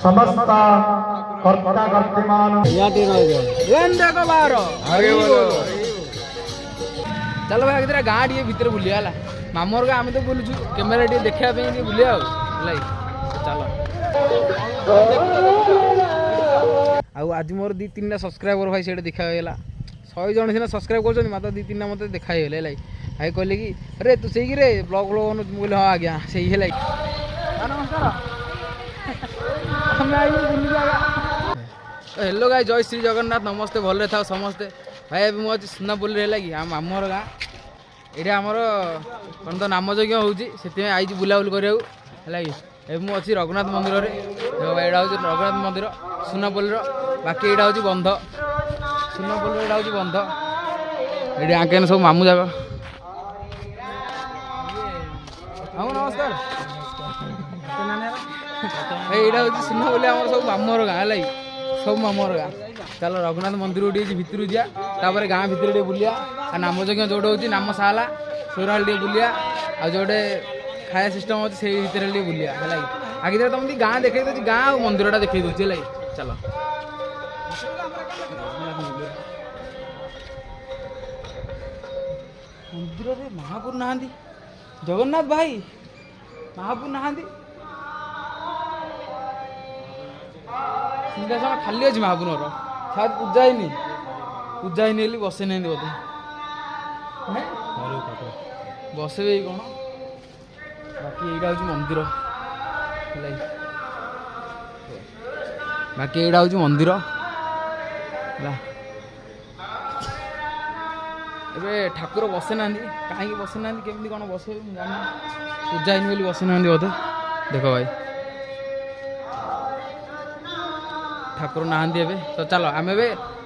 समस्त कर्ता कर्तिमान चलो भाई आगे गाँ टे भितर बुलिया है मामूर गाँ आम तो बुलूँ कैमेरा टे देखा बुलिया चलो आज मोर 2-3 सब्सक्राइबर भाई से देखागला 100 जन सीना सब्सक्राइब कर मात्र 2-3 मत देखागले भाई कहले कि अरे तू सही रे ब्लॉग ब्लॉग बोले हाँ आज्ञा सही है नमस्कार हेलो गाई जय श्री जगन्नाथ नमस्ते भले था समस्ते भाई अभी मुझे सुनापुर लगी मामूर गाँ ये आमर कौन तो नामयज्ञ होती आई बुलाबुली कराया मुझे रघुनाथ मंदिर में यहाँ हूँ रघुनाथ मंदिर सुनापुर बाकी यहाँ हूँ बंध सुनापुर यहाँ हूँ बंध ये आके सब मामू जाक हाँ नमस्कार यहाँ हूँ सुनापुर आम सब मामूर गाँ है सब मामूर गाँ चलो रघुनाथ मंदिर उठे भितर जापर गाँ भितर बुलिया नामयज्ञ जोड़े हूँ नाम साला सोराल टे बुलिया आ जोड़े खाया सिस्टम अच्छे से भितर बुलिया है आगे तुम गाँ देखे गाँ और मंदिरटा देखे दूसरी है चलो मंदिर में महापुर ना जगन्नाथ भाई महापुर ना सिंहासन खाली अच्छे महापुर शायद पूजा ही बसे नहीं बोधे बसे कौन बाकी यहाँ हूँ मंदिर बाकी यहाँ हूँ मंदिर ए ठाकुर बसे ना कहीं बसे ना केमी कौन बसे जानी पूजा ही बसे ना बोधे देख भाई ठाकुर ना तो चलो आम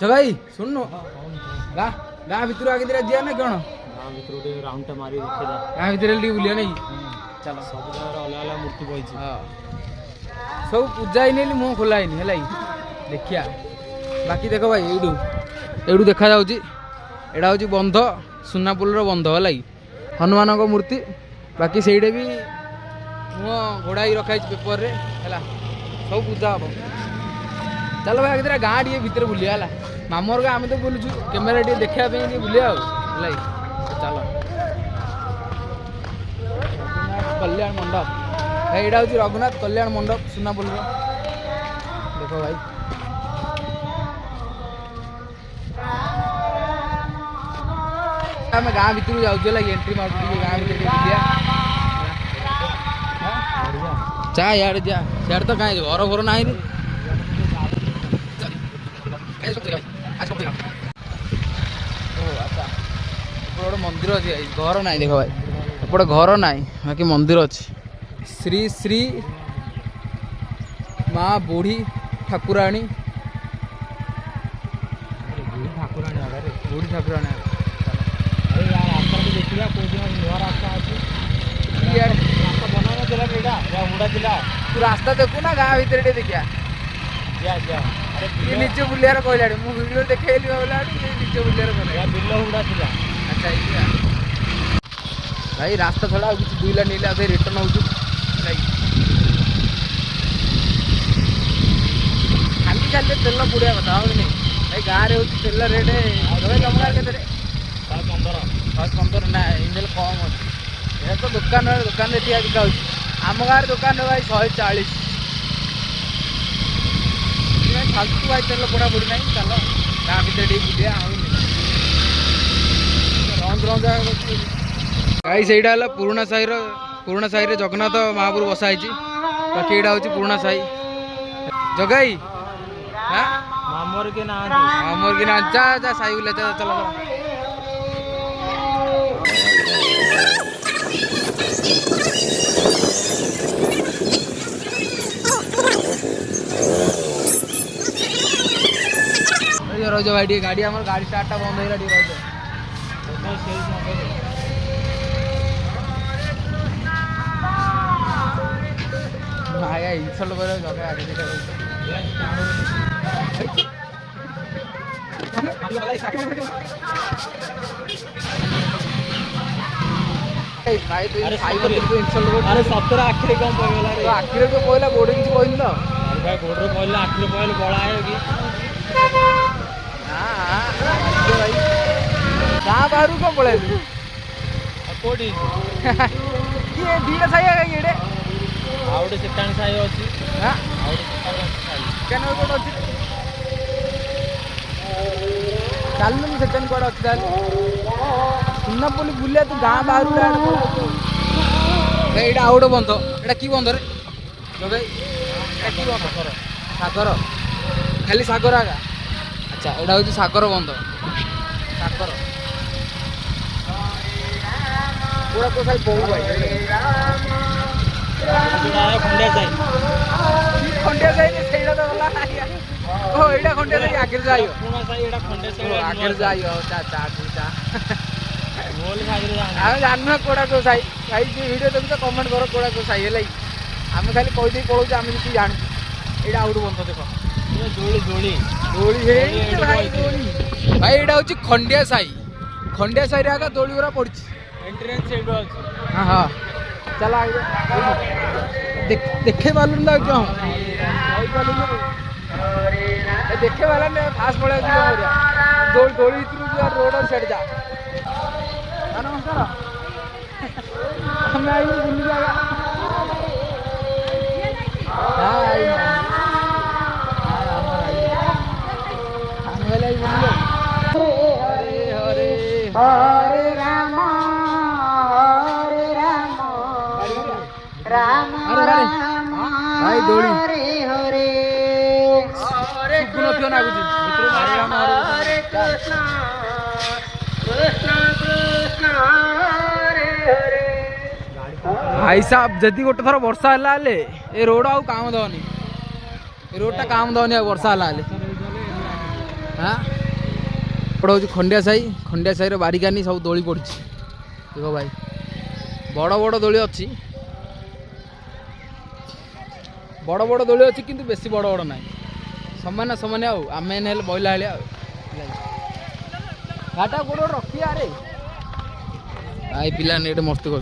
जगाई शुणु गाँ गाँ भितर आगे दिया जी ना कौन गाँ भितर बुलिया नहीं चलो सब अलग मूर्ति बही हाँ सब पूजा ही मुँह खोला है देखिया बाकी देख भाई एडू देखा जाऊँगी एटा हूँ बंध सुनापुर बंध है हनुमान मूर्ति बाकी से भी मुँह घोड़ा रखाई पेपर रे है सब पूजा हम चलो भाई आगे गाँ टे भितर बुलिया है मामूर गाँ आम तो बुलूँ कैमेरा टे देखा बुलिया चलो कल्याण मंडप यहाँ हूँ रघुनाथ कल्याण मंडप सुनापुर देख भाई आम गाँ भितर जाऊँ एंट्री मार गाँ भर जा यार जा यार तो कहीं घर घर ना गोटे मंदिर अच्छे घर ना देख भाई एपटे घर ना बाकी मंदिर अच्छे श्री श्री माँ बुढ़ी ठाकुराणी बुढ़ी ठाकुराणी देखा नुआ रास्ता अच्छे तू रास्ता देखू ना गाँ भितर देखिया निजे बुलियार कहला वीडियो देखली निजे बुलियार कहला अच्छा भाई रास्ता थोड़ा किसी दुईला नीला रिटर्न हो खाली खाली तेल पुड़िया कथा हो नहीं भाई गाँव में हूँ तेल रेट तुम गाँव के 115 ना इंडिया कम अच्छे तो दुकान ठिया बिका आम गाँव दुकान भाई 140 फालतू भाई तेल पोड़ा पड़ी ना चलो गाँ भर बुलिया भाई से पुराना साही जगन्नाथ महापुर बसाई बाकी यहाँ हूँ पुराना साही जगाई मामूर के ना जा जा साही बुले चलो रोज भाई गाड़ी आम गाड़ी स्टार्टा बंद हो रोज आया इंसल्ट कर जगह आगे ଭାଇ ତୁ ସାଇ ମନ୍ଦିରକୁ ଇନସଲ୍ଟ କରୁଛୁ। ଆରେ ସତରେ ଆଖିରେ କଣ ପଇଗଲା ରେ? ତୋ ଆଖିରେ ତ ପଇଲା ଗୋଡେ କିଛି କହିନି ତ? ଆରେ ଭାଇ ଗୋଡରେ ପଇଲା ଆଖିରେ ପଇଲେ ବଳା ହେଉ କି? ଭାଇ ଗାଁ ବାହାରକୁ କଣ ପଳେଇଲୁ? କୋଉଠି? କିଏ ଦିଟା ସାଇ ଏଇଡେ? ଆଉ ଗୋଟେ ସେକାଣି ସାହି ଅଛି। ହଁ ଆଉ ଗୋଟେ ସେକାଣି ସାହି। କେନ ଗୋଟେ ଅଛି? ଚାଲୁନୁ ମୁଁ ସେକେଣ୍ଡ କୁଆଡ଼େ ଅଛି ତାହେଲେ ସୁନା ବୋଲି ବୁଲିବା ତୁ ଗାଁ ବାହାରୁ ଏଇଟା ଆଉ ଗୋଟେ ବନ୍ଧ। ଏଇଟା କି ବନ୍ଧରେ ଭାଇ? ଏଇଟା କି ବନ୍ଧ? ସାଗର ଖାଲି ସାଗର ଆଗା। ଆଚ୍ଛା ଏଇଟା ହେଉଛି ସାଗର ବନ୍ଧ। ସାଗର ପୁରା କୋ ସାଇ ବହୁ ଭାଇ ଖଣ୍ଡିଆ ସାହି। ଖଣ୍ଡିଆ ଯାଇନି ସେଇଟା ତ ଗଲା। ଓ ଏଇଟା ଖଣ୍ଡିଆ ଯାଇ ଆଗରେ ଯାଇବ। ପୁଣା ସାହି ଏଇଟା ଖଣ୍ଡିଆ ସାହି ଆଗରେ ଯାଇବ। ଚା ଚା ଚା ମୋଲ ସାହିରେ ଆମେ ଜାଣିନୁ କୋଉଟା କୋଉ ସାହି। ଭାଇ ଯିଏ ଭିଡ଼ିଓ ଦେଖୁଛ କମେଣ୍ଟ କର କୋଉଟା କୋଉ ସାହି ହେଲା କି? ଆମେ ଖାଲି କହିଦେଇ ପଳଉଛୁ ଆମେ କିଛି ଜାଣିଛୁ। ଏଇଟା ଆଉ ଗୋଟେ ବନ୍ଧ ଦେଖ। ଦୋଳି ଦୋଳି ଦୋଳି ହେଇଛି ଭାଇ ଦୋଳି। ଭାଇ ଏଇଟା ହେଉଛି ଖଣ୍ଡିଆ ସାହି। ଖଣ୍ଡିଆ ସାହିରେ ଆଗ ଦୋଳି ଗୁରା ପଡ଼ିଛି। ଏଣ୍ଟ୍ରାନ୍ସ ସେଇଠୁ ଅଛି। हाँ हाँ चला देखे वालू ना क्यों देखे वाला ने फास्ट पड़े दौड़ दौड़ी रोड और साइड जा नमस्कार हमें आई बुली जाएगा। हाँ आई हमें आई बुली हरे हरे हरे राम राम राम भाई दौड़ी हरे हरे हरे क्यों ना कुछ हरे कृष्ण कृष्ण कृष्ण हरे हरे। भाई साहब जदि गोटे थर वर्षा है ए रोड आउ काम दवनी। ए रोड टा काम दवनी वर्षा है हाँ हूँ खंडिया साही। खंडिया साही बारिकानी सब दोली पड़ी देख भाई बड़ बड़ दोली अच्छी। बड़ बड़ दोली अच्छी किंतु बेसी बड़ बड़ ना समान समान आम बैला भाटा गोड़ रखी आरे भाई पिला ने मस्ती कर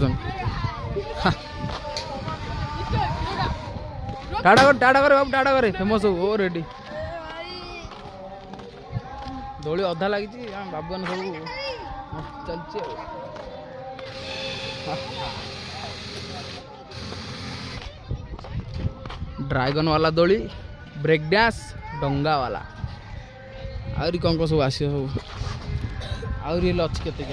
टाटा करे बाबू टाटा करे फेमस हो रेडी दोली अधा लगी बाबू सब चलती ड्रैगन वाला दोली ब्रेक डांस डंगा वाला आहरी कौन कौन सब आस सब आहरी अच्छी केते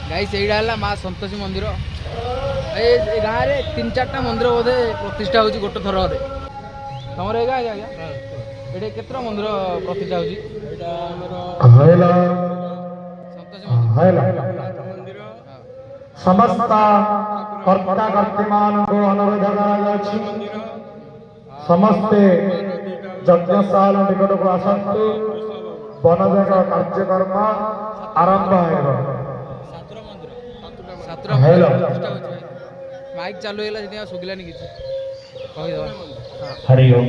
गाइस एइडा हला माँ संतोषी मंदिर। ए गाँव में 3-4टा मंदिर बोधे प्रतिष्ठा होची गोटे थर रे तमर ए गाँ आज्ञा एडे केतरा मंदिर प्रतिष्ठा होची? एटा हमर संतोषी मंदिर समस्त कर्ता कर्तिमान को अनुरोध करायाछि समस्ते यज्ञशाल निकट को आसतु वनजाग कार्यक्रम आरंभ हेलो माइक चालू है से सुगलानी कि हरि ओम।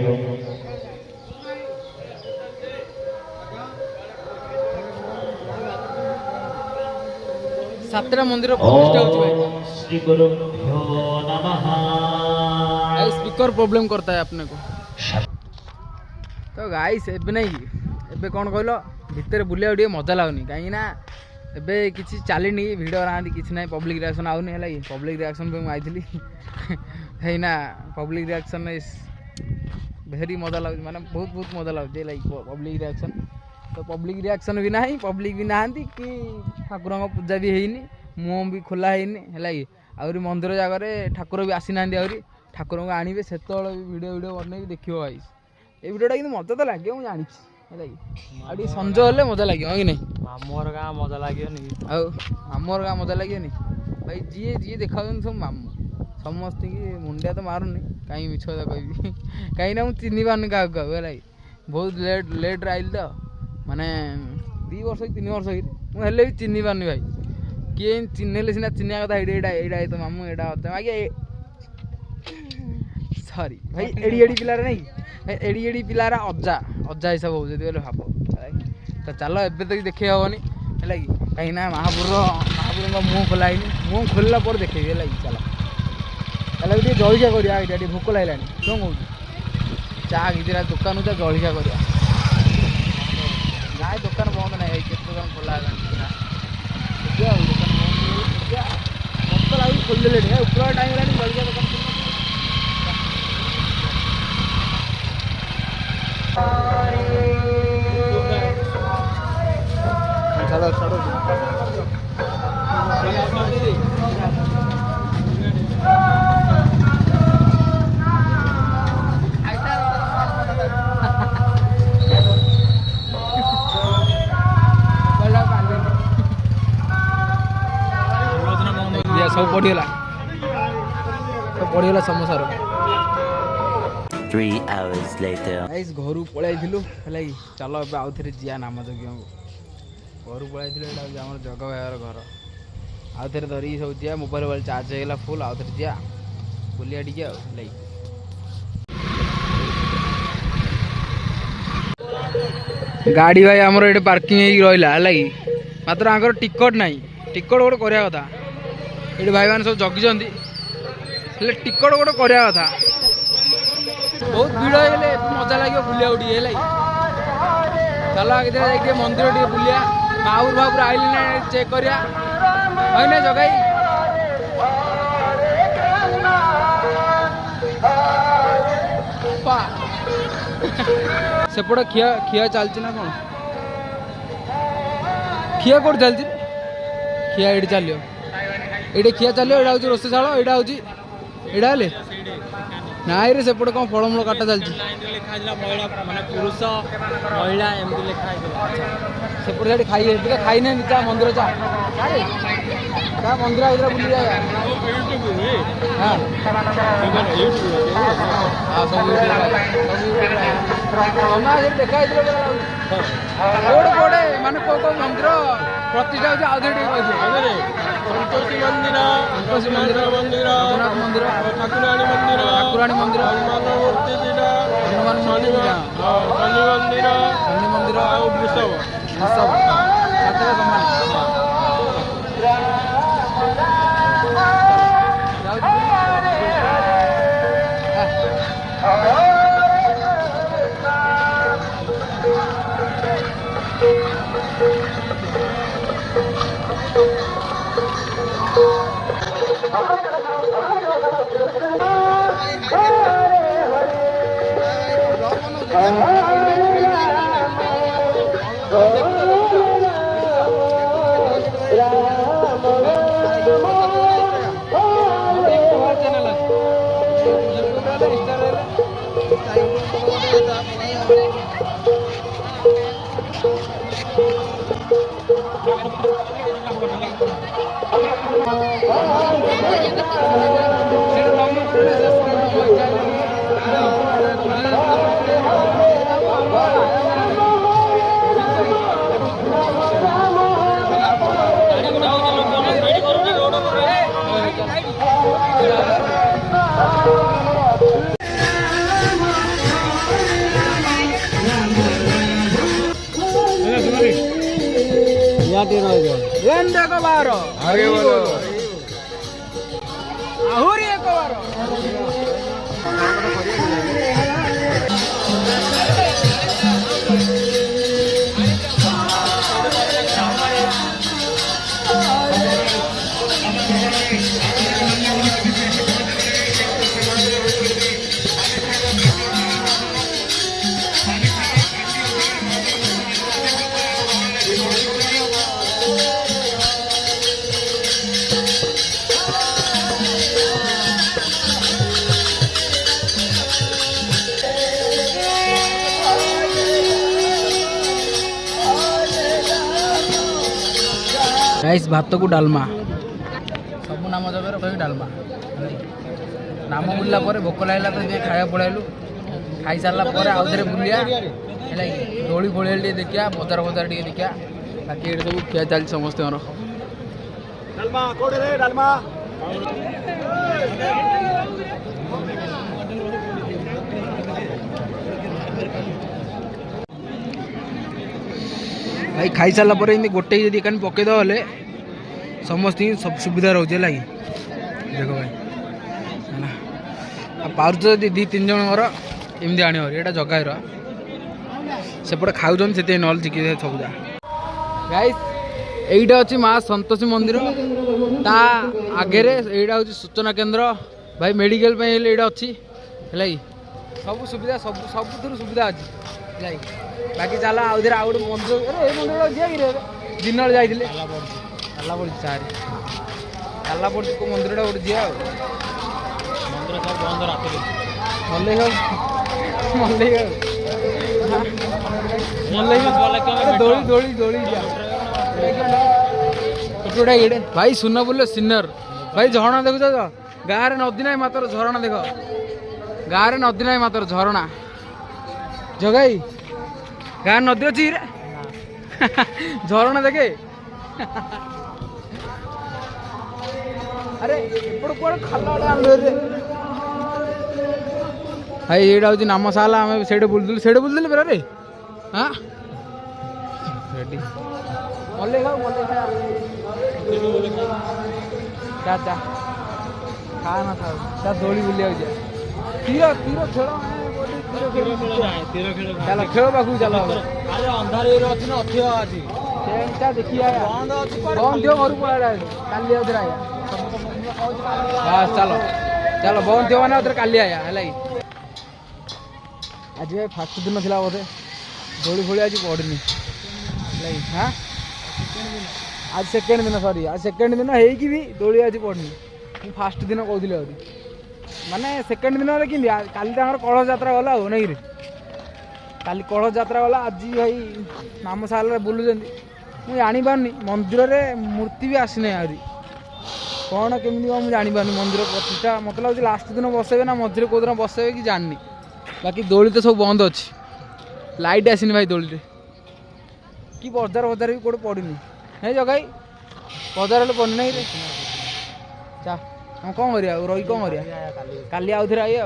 सातटा मंदिर प्रतिष्ठा होची भाई श्री गुरुभ्यो नमः। स्पीकर प्रॉब्लम करता है अपने को तो गाइस एबे नहीं एबे कौन कहलो भितर बुलिया टे मजा लगुनि कहीं ना एबे किसी चलनी भिडियो ना किसी ना पब्लिक रिएक्शन आउनी है पब्लिक रिएक्शन पे मुझे है ना पब्लिक रिएक्शन भेरी मजा लगे माने बहुत बहुत मजा लगे लाइक पब्लिक रिएक्शन तो पब्लिक रिएक्शन भी ना पब्लिक भी नहांती कि ठाकुर पूजा भी हैनी मुँह भी खोला हैनी है आहरी मंदिर जगह ठाकुर भी आसी ना आहरी ठाकुर को आने से वीडियो वीडियो बन देखिए भाई ये वीडियोटा कि मजा तो लगे मुझे जानी है संज हेल्ले मजा लगे कि नहीं मामूर गाँ मजा लगे आमर गाँ मजा लगे भाई जी जी देखा सब मामू समस्त की मुंडिया तो मारूनी कहीं मिछ कह कहीं ना मुझे चिन्ह पार्नि क्या है बहुत लेट आइल तो माने 2 वर्ष कि 3 वर्ष मुझे भी चिन्ह पार्नि भाई किए चिन्हले सीना चिन्ह कथा ये तो मामू एटा आगे सॉरी भाई एड़ी एड़ी पिलार नहीं एड़ी एड़ी पिलार अजा अजा हिसाब हो भाव तो चलो एबे तो देखी हेनी है कहीं ना महापुर मुँह खोला मुँह खोलला पर देखे लगी चल चल टे जलिया करा ये भोक लगे क्यों कौन चा घिरा दुकान जा जलिया करा ना दुकान बंद ना के दुकान खोला देखिए दुकान बंद मत लगे खोलदे उपरा टाइम है जलिया दुकान चलो चलो सब पड़गला समोसार 3 hours later. घर पलि है चल ए आउ थे जी नाम यज्ञ घर पलि आम जग भाइर घर आउ थे धरिकी सब जी मोबाइल मोबाइल चार्ज होगा फुल आउ थे जी बुलिया टे गाड़ी भाई आमर ये पार्किंग रहा है कि मात्र आंकर टिकट ना टिकट गोटे करवा कथा ये भाई मैंने सब जगी टिकट गोटे करवा कथा बहुत भीड़ हो मजा लगे बुलिया टे चलो आगे जाइए मंदिर टे बुलिया बाबुर बाबुर आइले ना चेक करिया है ना जगाई सेपट खिया चलती ना कौन खिया कौट चलती खिया ये चलो ये खिया चलो यहाँ हूँ रोषेशाल यहाँ हूँ यहाँ नाई रे सेपटे कौन फलमूल काटा चलती पुरुष महिला एमती लिखा सेपटे साइड खाई खाई ना चा मंदिर चा क्या मंदिर आगे बुली जाएगा हाँ सब देखा कोड़े मान कौ मंदिर प्रतिष्ठा होती आधे संतोषी मंदिर मंदिर मंदिर ठाकुराणी मंदिर ठाकुराणी मंदिर मूर्ति हनुमान शनि मंदिर शनि मंदिर वृषभ सब समान आगे बोलो आहुरी एक बार राइस भात को डालमा सब नाम जगह कह डालमा नाम बुलला भोक लगे तो खाया पड़ाइलु खाई सारा आउ थे बुलिया है दोली फोड़ी देखा बजार बजार टे देखा बाकी ये सब खिया चलती समस्त भाई खाई सारा पर एमती गोटे जब एकानी पकईद हेले समस्त सब सुविधा रोचे है देख भाई पार्च जब 2-3 जन घर एमती आने यहाँ जगार सेपटे खाऊन से नल चिकी सब जा गाइस এইটা হচ্ছে মা সন্তোষী মন্দির তা আগেরে এইটা হচ্ছে সূচনা কেন্দ্র ভাই মেডিকেল পাই হেলে এইটা ଅଛି ହେଲା କି ସବୁ ସୁବିଧା ସବୁଥିରୁ ସୁବିଧା ଅଛି ହେଲା କି ବାକି ଚାଲ ଆଉ ଥରେ ଆଉ ଗୋଟେ ମନ୍ଦିର ଏ ମନ୍ଦିର ଯିବା କି ରେ ଦିନରେ ଯାଇଥିଲେ ଚାଲା ପଡ଼ିଛି ଚାରି ଚାଲା ପଡ଼ିଛି କେଉଁ ମନ୍ଦିରଟା ଗୋଟେ ଯିବା ଆଉ ମନ୍ଦିର ସବୁ ବନ୍ଦ ରାତିରେ ମଲ୍ଲେଇ ଦୋଳି ଯିବା भाई सुन बोले सिनर भाई झरणा देखु तो गाँव में नदी ना मात्र झरणा देख गाँव में नदी ना मात्र झरणा जगाई गाँव नदी अच्छी झरणा देखे अरे भाई ये नामशाला आम से बुलूल परा रे हाँ रेडी जा खा ना था जा दौड़ी बुले तीर तीर खेल खेल पाक चल अंधार अच्छी ना अच्छी देखी बंद घर पड़ा काली आया चलो चलो बंद थी मैंने काली आया है आज भाई फास्ट दिन था बोधे दौड़ी फोड़ी आज पड़नी हाँ आज सेकेंड दिन सॉरी आज सेकेंड दिन है कि भी दौड़ी आज पड़नी मुझे फास्ट दिन कहती माने सेकेंड दिन कि काली कलश यात्रा गला हो नहीं काली कलश यात्रा गला आज भाई नामशाला बुलूँ मुझे जापारनी मंदिर में मूर्ति भी आसी ना आहरी कौन केमी मुझे जापारनी मंदिर प्रतिष्ठा मत लगे लास्ट दिन बसैबे ना मझे कौ दिन बसैबे कि जानी बाकी दौड़ी तो सब बंद अच्छी लाइट आसनी भाई दौड़ी कि बजार भी कौटे पड़नी है जगाई बजार पड़नी नहीं रे चा हम कौन करिया रही कौन करिया काली आउ थे आइए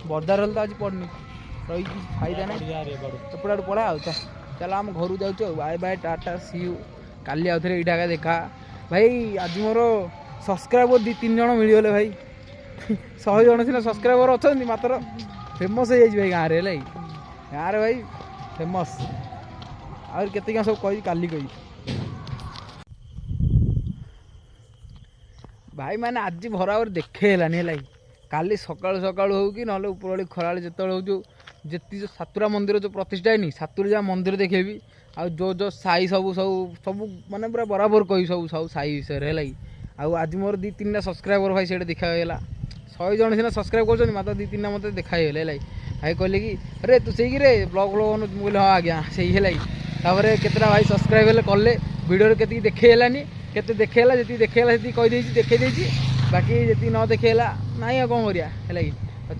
बजार तो आज पड़नी रही फायदा ना एपटे पड़ा आ चल आम घर जाऊँ bye bye tata see you काली आउ थे यहाँ देखा भाई आज मोर सब्सक्राइबर 2-3 जन मिलगले भाई 100 जन सीना सब्सक्राइबर अच्छा मात्र फेमस हो भाई गाँव में गाँव में भाई फेमस और केत सब कही काली कही भाई मैंने आज बराबर देखेलानी है काली सकाल सकाल हो कि ना उपरवाली खरा जिते हो जी सातुरा मंदिर जो प्रतिष्ठा है सातुरी जहाँ मंदिर देखेबी आ जो साई सब सब सब माने पूरा बराबर कही सब सब साई विषय है आज मोर 2-3टा सब्सक्राइबर भाई से देखागला 100 जन सीना सब्सक्राइब कर मात्र 2-3टा मत देखागले भाई कहले कि अरे तू से ब्लॉग बोले हाँ आज्ञा से तापर केतटा भाई सब्सक्राइब कले वीडियो के देखेलानी केते देखेला जी देखेला कहीदे देखे बाकी जी न देखेला ना कौन करिया है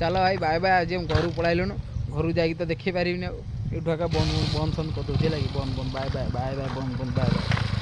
चलो भाई बाय बाय आज घर पलैलुन घर जा तो देखे पारि यूँ बंद बंद कर दूसरे बंद बंद बाय बाय बाय बाय बंद बंद बाय बाय।